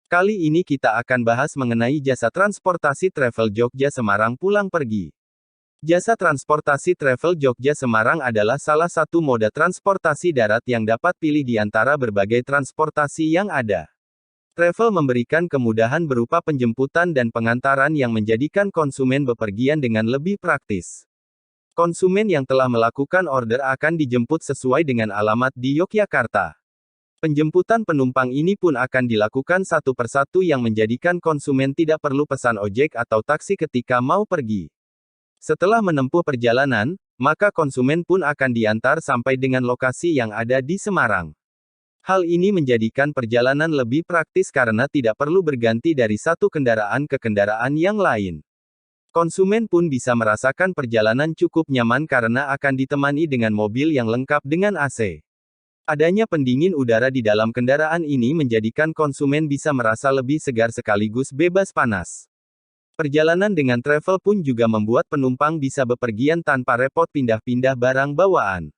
Kali ini kita akan bahas mengenai jasa transportasi travel Jogja Semarang pulang pergi. Jasa transportasi travel Jogja Semarang adalah salah satu moda transportasi darat yang dapat pilih di antara berbagai transportasi yang ada. Travel memberikan kemudahan berupa penjemputan dan pengantaran yang menjadikan konsumen bepergian dengan lebih praktis. Konsumen yang telah melakukan order akan dijemput sesuai dengan alamat di Yogyakarta. Penjemputan penumpang ini pun akan dilakukan satu persatu yang menjadikan konsumen tidak perlu pesan ojek atau taksi ketika mau pergi. Setelah menempuh perjalanan, maka konsumen pun akan diantar sampai dengan lokasi yang ada di Semarang. Hal ini menjadikan perjalanan lebih praktis karena tidak perlu berganti dari satu kendaraan ke kendaraan yang lain. Konsumen pun bisa merasakan perjalanan cukup nyaman karena akan ditemani dengan mobil yang lengkap dengan AC. Adanya pendingin udara di dalam kendaraan ini menjadikan konsumen bisa merasa lebih segar sekaligus bebas panas. Perjalanan dengan travel pun juga membuat penumpang bisa bepergian tanpa repot pindah-pindah barang bawaan.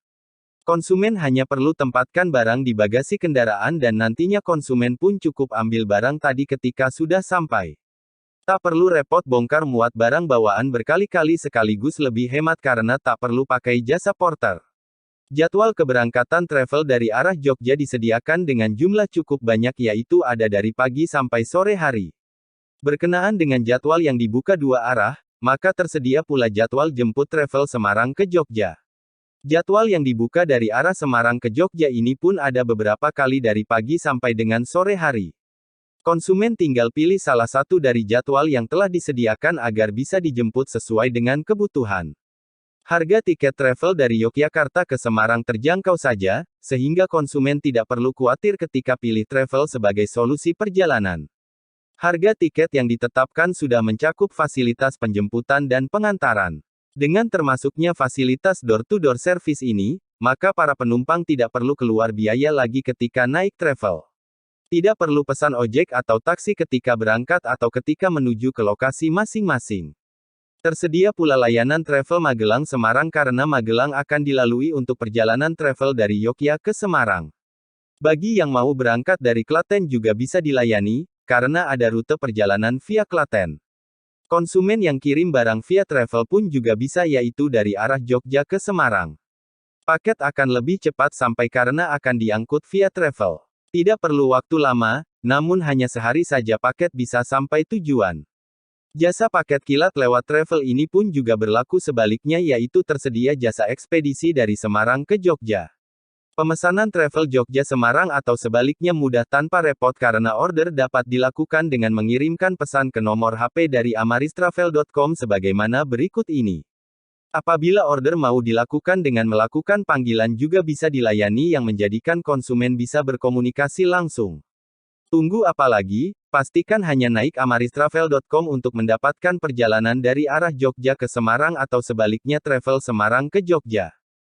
Konsumen hanya perlu tempatkan barang di bagasi kendaraan dan nantinya konsumen pun cukup ambil barang tadi ketika sudah sampai. Tak perlu repot bongkar muat barang bawaan berkali-kali sekaligus lebih hemat karena tak perlu pakai jasa porter. Jadwal keberangkatan travel dari arah Jogja disediakan dengan jumlah cukup banyak yaitu ada dari pagi sampai sore hari. Berkenaan dengan jadwal yang dibuka dua arah, maka tersedia pula jadwal jemput travel Semarang ke Jogja. Jadwal yang dibuka dari arah Semarang ke Jogja ini pun ada beberapa kali dari pagi sampai dengan sore hari. Konsumen tinggal pilih salah satu dari jadwal yang telah disediakan agar bisa dijemput sesuai dengan kebutuhan. Harga tiket travel dari Yogyakarta ke Semarang terjangkau saja, sehingga konsumen tidak perlu khawatir ketika pilih travel sebagai solusi perjalanan. Harga tiket yang ditetapkan sudah mencakup fasilitas penjemputan dan pengantaran. Dengan termasuknya fasilitas door-to-door service ini, maka para penumpang tidak perlu keluar biaya lagi ketika naik travel. Tidak perlu pesan ojek atau taksi ketika berangkat atau ketika menuju ke lokasi masing-masing. Tersedia pula layanan travel Magelang-Semarang karena Magelang akan dilalui untuk perjalanan travel dari Yogyakarta ke Semarang. Bagi yang mau berangkat dari Klaten juga bisa dilayani, karena ada rute perjalanan via Klaten. Konsumen yang kirim barang via travel pun juga bisa yaitu dari arah Jogja ke Semarang. Paket akan lebih cepat sampai karena akan diangkut via travel. Tidak perlu waktu lama, namun hanya sehari saja paket bisa sampai tujuan. Jasa paket kilat lewat travel ini pun juga berlaku sebaliknya yaitu tersedia jasa ekspedisi dari Semarang ke Jogja. Pemesanan travel Jogja Semarang atau sebaliknya mudah tanpa repot karena order dapat dilakukan dengan mengirimkan pesan ke nomor HP dari amaristravel.com sebagaimana berikut ini. Apabila order mau dilakukan dengan melakukan panggilan juga bisa dilayani yang menjadikan konsumen bisa berkomunikasi langsung. Tunggu apa lagi? Pastikan hanya naik amaristravel.com untuk mendapatkan perjalanan dari arah Jogja ke Semarang atau sebaliknya travel Semarang ke Jogja.